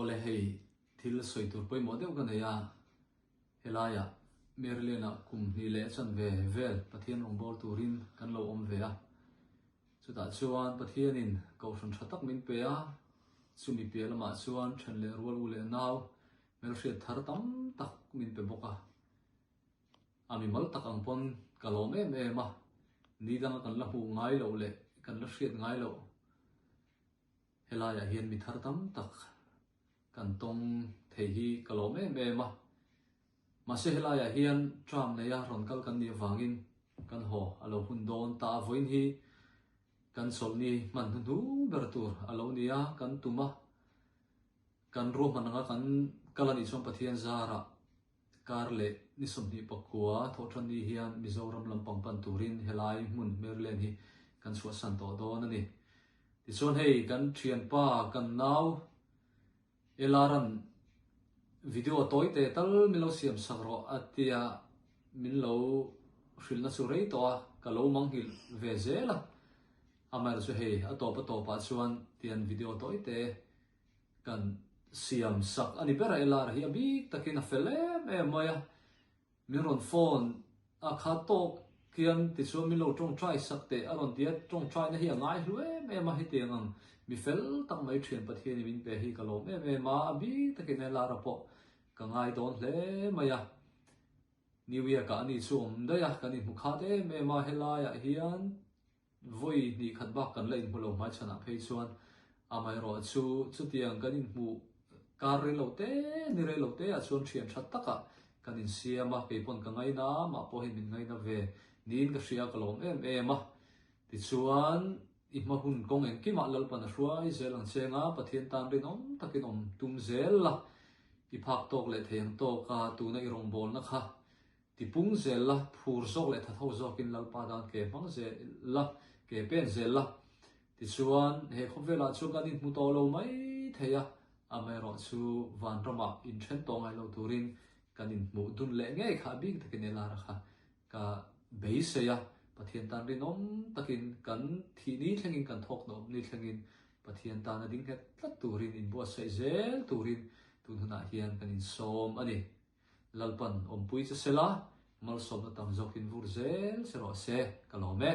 ole hei thil soitur poi model kan ya helaya merlena kum ni le chan ve vel pathian ong bol turin kan lo om ve a chuta chuan pathianin ko hron thatak min pe a sumi pe lama chuan than le rual u le naw mel hriat thar tam tak min pe boka ami mal tak ang pon kalom em ma ni dang kan la hu ngai lo le kan la hriat ngai lo helaya hian mi thar tam tak kan tong thei hi kalom em ma se helaya hian tram ne ya ron kal kan ni wangin kan ho alo hun don ta voin hi kan sol ni man hu bertur alo nia kan tuma kan ro mananga kan kalani chom pathian zara karle ni somni pakua thotran ni hian mizoram lampang pan turin helai mun merlen hi kan suwa san to don ani ti chon hei kan thian pa kan naw elaran video toy te tal milo siam sagro atia min lo hrilna chu rei to a kalo manghil ve zela amar chu hei atopa topa chuan tian video toy te kan siam sak ani pera elar hi abi takin a fele me moya miron phone a khato kian ti chu milo tong try sak te aron dia tong try na hi ngai hlue me ma hi tengang mi fel tak mai thian pathian min pe hi kalo me ma abi takin elar po kangai don hle maya new year ka ni chum da ya kan ni mukha te me ma helaya hian voi ni khat bak kan lein mulo ma chana phei chuan amai ro chu tiang kan in mu kar re lo te ni re lo te a chuan thian that taka kan in siama pe pon ka ngai na ma po hin min ngai na ve nin ka hria kalom em a ti chuan i ma hun kong en ki ma lal pan hruai zelang chenga pathian tan rin om takin om tum zel la i phak tok le theng to ka tu na i rong bol na kha ti pung zel la phur sok le tha tho zok in lal pa dan ke mang zel la ke pen zel la ti chuan he khovela chu kan in mu to lo mai theya amai ro chu van rama in then to ngai lo turin kan in mu dun le nge kha big takin ela ra kha ka beise ya pathian tan rin om takin kan thi ni thlengin kan thok no ni thlengin pathian tan ading het tlat turin in bo sai zel turin tunhuna hian kan in som ani lalpan om pui cha sela mal som na tam zokin vur zel sero se kalome